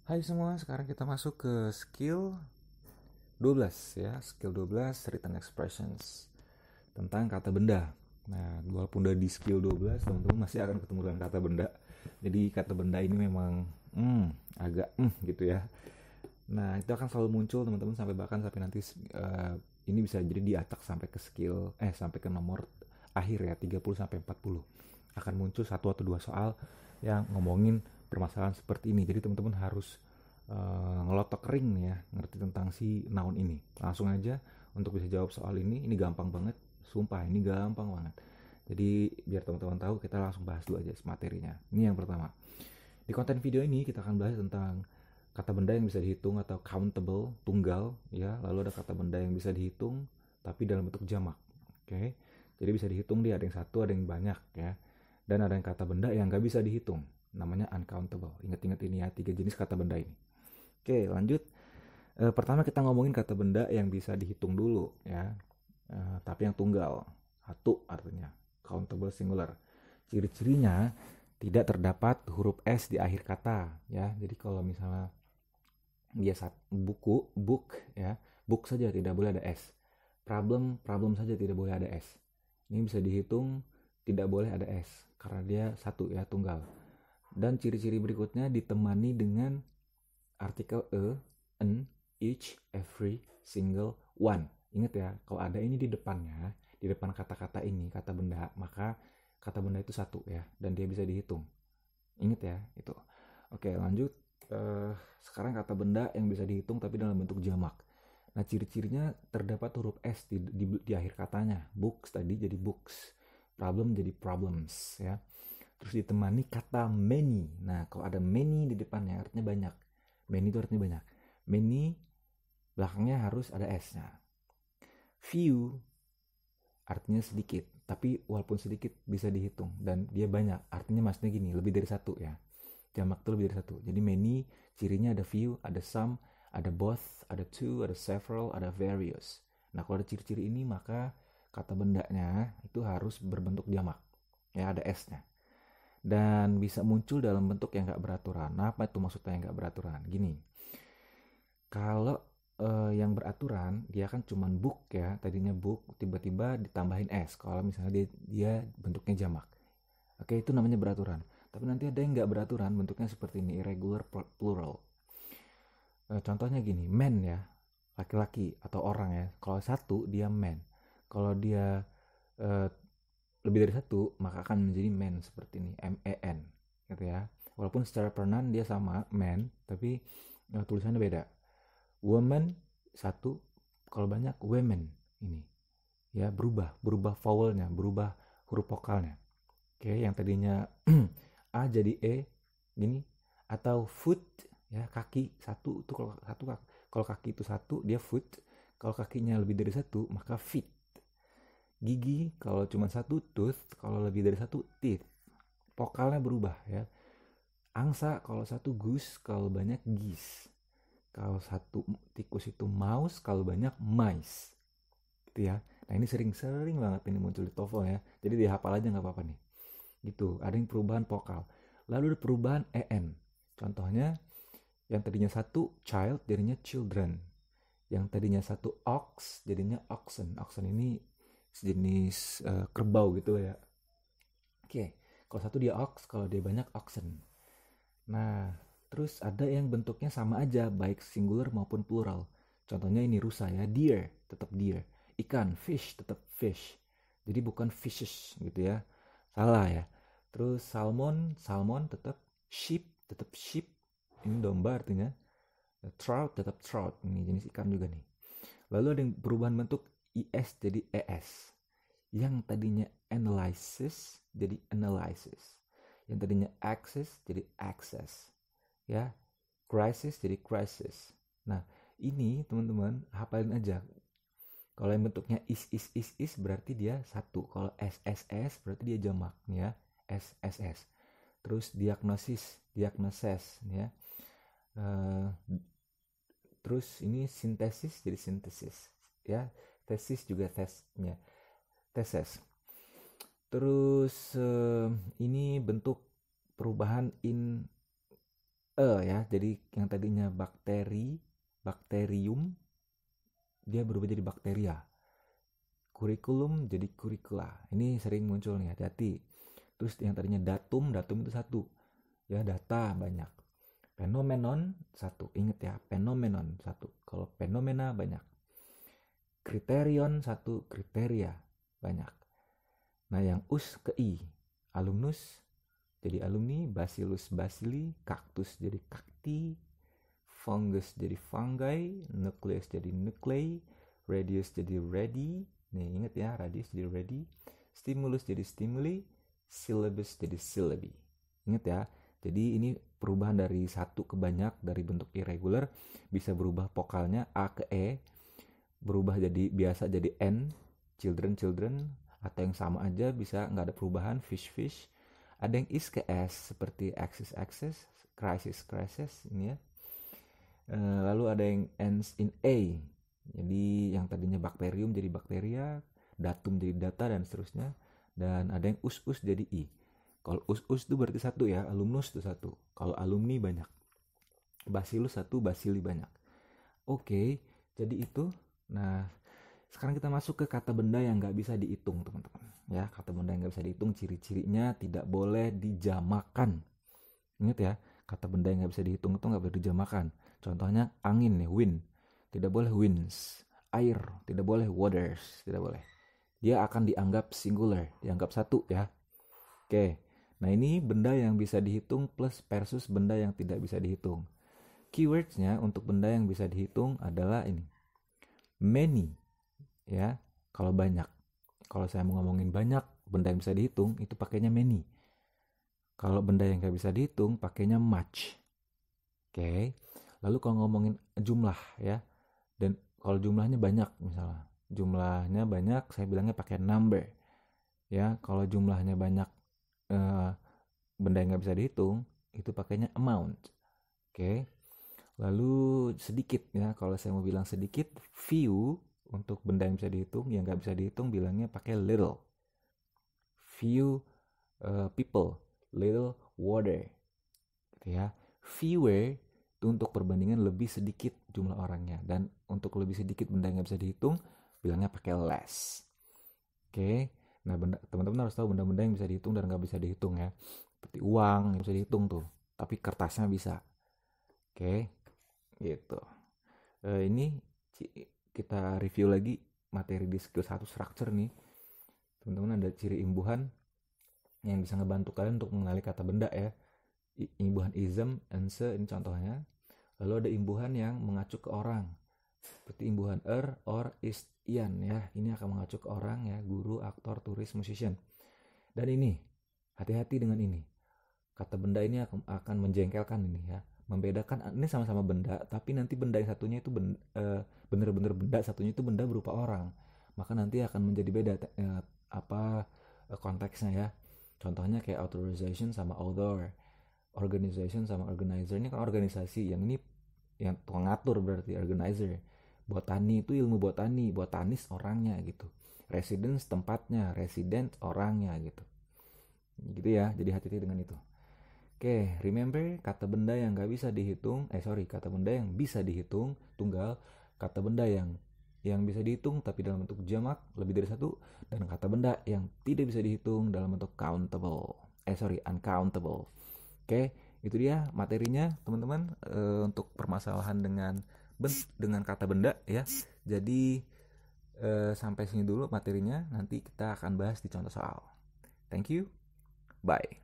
Hai semua, sekarang kita masuk ke skill 12 ya, skill 12 written expressions tentang kata benda. Nah, walaupun udah di skill 12, teman-teman masih akan ketemu dengan kata benda. Jadi kata benda ini memang agak gitu ya. Nah, itu akan selalu muncul teman-teman sampai nanti ini bisa jadi diatak sampai ke sampai ke nomor akhir ya 30 sampai 40. Akan muncul satu atau dua soal yang ngomongin permasalahan seperti ini. Jadi teman-teman harus ngelotok ring ya, ngerti tentang si noun ini. Langsung aja untuk bisa jawab soal ini gampang banget. Sumpah ini gampang banget. Jadi biar teman-teman tahu, kita langsung bahas dulu aja materinya. Ini yang pertama. Di konten video ini kita akan bahas tentang kata benda yang bisa dihitung atau countable, tunggal ya. Lalu ada kata benda yang bisa dihitung tapi dalam bentuk jamak. Oke. Jadi bisa dihitung, dia ada yang satu, ada yang banyak ya. Dan ada yang kata benda yang nggak bisa dihitung, namanya uncountable. Ingat-ingat ini ya, tiga jenis kata benda ini. Oke, lanjut. Pertama kita ngomongin kata benda yang bisa dihitung dulu ya. Tapi yang tunggal, satu artinya countable singular. Ciri-cirinya tidak terdapat huruf S di akhir kata ya. Jadi kalau misalnya dia buku, book ya, book saja tidak boleh ada S. Problem, problem saja tidak boleh ada S. Ini bisa dihitung tidak boleh ada S karena dia satu ya, tunggal. Dan ciri-ciri berikutnya ditemani dengan artikel an, each, every, single, one. Ingat ya, kalau ada ini di depannya, di depan kata-kata ini, kata benda, maka kata benda itu satu ya, dan dia bisa dihitung. Ingat ya, itu. Oke, lanjut. Sekarang kata benda yang bisa dihitung tapi dalam bentuk jamak. Nah, ciri-cirinya terdapat huruf S di akhir katanya. Books tadi jadi books. Problem jadi problems ya. Terus ditemani kata many. Nah, kalau ada many di depannya artinya banyak. Many itu artinya banyak. Many belakangnya harus ada S-nya. Few artinya sedikit, tapi walaupun sedikit bisa dihitung dan dia banyak. Artinya maksudnya gini, lebih dari satu ya. Jamak itu lebih dari satu. Jadi many cirinya ada few, ada some, ada both, ada two, ada several, ada various. Nah, kalau ada ciri-ciri ini maka kata bendanya itu harus berbentuk jamak. Ya, ada S-nya. Dan bisa muncul dalam bentuk yang gak beraturan. Nah, apa itu maksudnya yang gak beraturan? Gini, kalau yang beraturan dia kan cuman book ya, tadinya book tiba-tiba ditambahin s kalau misalnya dia bentuknya jamak. Oke, itu namanya beraturan. Tapi nanti ada yang nggak beraturan, bentuknya seperti ini, irregular plural. Contohnya gini, man ya, laki-laki atau orang ya. Kalau satu dia man, kalau dia eh, lebih dari satu maka akan menjadi man seperti ini, man gitu ya. Walaupun secara pronoun dia sama man, tapi tulisannya beda. Woman satu, kalau banyak women ini ya, berubah vowelnya, berubah huruf vokalnya. Oke, yang tadinya a jadi e gini, atau foot ya, kaki satu itu, kalau kaki itu satu dia foot, kalau kakinya lebih dari satu maka feet. Gigi kalau cuma satu tooth, kalau lebih dari satu teeth. Vokalnya berubah ya. Angsa kalau satu goose, kalau banyak geese. Kalau satu tikus itu mouse, kalau banyak mice. Gitu ya. Nah, ini sering-sering banget ini muncul di TOEFL ya. Jadi dihafal aja nggak apa-apa nih. Gitu. Ada yang perubahan vokal. Lalu ada perubahan en. Contohnya yang tadinya satu child jadinya children. Yang tadinya satu ox jadinya oxen. Oxen ini sejenis kerbau gitu ya. Oke. Kalau satu dia ox, kalau dia banyak oxen. Nah, terus ada yang bentuknya sama aja, baik singular maupun plural. Contohnya ini rusa ya, deer, tetap deer. Ikan, fish, tetap fish. Jadi bukan fishes gitu ya. Salah ya. Terus salmon, salmon tetap sheep, tetap sheep. Ini domba artinya. Trout tetap trout. Ini jenis ikan juga nih. Lalu ada yang perubahan bentuk is jadi es. Yang tadinya analysis jadi analysis. Yang tadinya access jadi access. Ya, crisis jadi crisis. Nah, ini teman-teman hafalin aja. Kalau yang bentuknya is berarti dia satu. Kalau sss berarti dia jamak nih ya. Sss. Terus diagnosis, diagnosis ya. Uh, Terus ini sintesis jadi sintesis ya. Tesis juga tesnya. Teses. Terus ini bentuk perubahan in ya. Jadi yang tadinya bakterium, dia berubah jadi bakteria. Kurikulum jadi kurikula. Ini sering muncul nih, hati-hati. Terus yang tadinya datum itu satu. Ya, data banyak. Fenomenon satu. Ingat ya, fenomenon satu. Kalau fenomena banyak. Kriterion satu, kriteria banyak. Nah, yang us ke i. Alumnus jadi alumni, bacillus bacilli, kaktus jadi kakti, fungus jadi fungi, nucleus jadi nuclei, radius jadi ready. Nih ingat ya, radius jadi ready, stimulus jadi stimuli, syllabus jadi syllabi. Ingat ya, jadi ini perubahan dari satu ke banyak, dari bentuk irregular bisa berubah vokalnya a ke e, berubah jadi biasa jadi n, children, atau yang sama aja bisa nggak ada perubahan, fish. Ada yang is ke s seperti axis, crisis ini ya. Lalu ada yang ends in a, jadi yang tadinya bakterium jadi bakteria, datum jadi data, dan seterusnya. Dan ada yang us jadi i. Kalau us itu berarti satu ya, alumnus itu satu. Kalau alumni banyak, bacillus satu, bacilli banyak. Oke, jadi itu. Nah, sekarang kita masuk ke kata benda yang nggak bisa dihitung, teman-teman. Ya, kata benda yang nggak bisa dihitung, ciri-cirinya tidak boleh dijamakan. Ingat ya, kata benda yang nggak bisa dihitung itu nggak boleh dijamakan. Contohnya angin nih, wind. Tidak boleh winds. Air, tidak boleh waters, tidak boleh. Dia akan dianggap singular, dianggap satu ya. Oke, nah ini benda yang bisa dihitung plus versus benda yang tidak bisa dihitung. Keywordsnya untuk benda yang bisa dihitung adalah ini. Many, ya, kalau banyak. Kalau saya mau ngomongin banyak, benda yang bisa dihitung, itu pakainya many. Kalau benda yang nggak bisa dihitung, pakainya much. Oke. Lalu kalau ngomongin jumlah ya, dan kalau jumlahnya banyak misalnya, jumlahnya banyak, saya bilangnya pakai number. Ya, kalau jumlahnya banyak, benda yang nggak bisa dihitung, itu pakainya amount. Oke. Lalu sedikit ya, kalau saya mau bilang sedikit, few untuk benda yang bisa dihitung, yang nggak bisa dihitung bilangnya pakai little. Few people, little water, gitu ya. Fewer itu untuk perbandingan lebih sedikit jumlah orangnya, dan untuk lebih sedikit benda yang nggak bisa dihitung bilangnya pakai less. Oke, nah teman-teman harus tahu benda-benda yang bisa dihitung dan nggak bisa dihitung ya, seperti uang yang bisa dihitung tuh, tapi kertasnya bisa. Oke, gitu. Ini kita review lagi materi di skill 1 structure nih. Teman-teman ada ciri imbuhan yang bisa ngebantu kalian untuk mengenali kata benda ya. Imbuhan ism, ense, ini contohnya. Lalu ada imbuhan yang mengacu ke orang, seperti imbuhan or, is, ian ya. Ini akan mengacu ke orang ya, guru, aktor, turis, musician. Dan ini, hati-hati dengan ini. Kata benda ini akan menjengkelkan ini ya. Membedakan, ini sama-sama benda, tapi nanti benda yang satunya itu bener-bener benda, satunya itu benda berupa orang. Maka nanti akan menjadi beda konteksnya ya. Contohnya kayak authorization sama author, organization sama organizer. Ini kan organisasi, yang ini yang tukang ngatur berarti organizer. Botani itu ilmu botani, botanis orangnya gitu. Residence tempatnya, resident orangnya gitu. Gitu ya, jadi hati-hati dengan itu. Oke, remember kata benda yang gak bisa dihitung, kata benda yang bisa dihitung tunggal, kata benda yang bisa dihitung tapi dalam bentuk jamak lebih dari satu, dan kata benda yang tidak bisa dihitung dalam bentuk uncountable. Oke, itu dia materinya teman-teman, untuk permasalahan dengan kata benda ya. Jadi sampai sini dulu materinya, nanti kita akan bahas di contoh soal. Thank you, bye.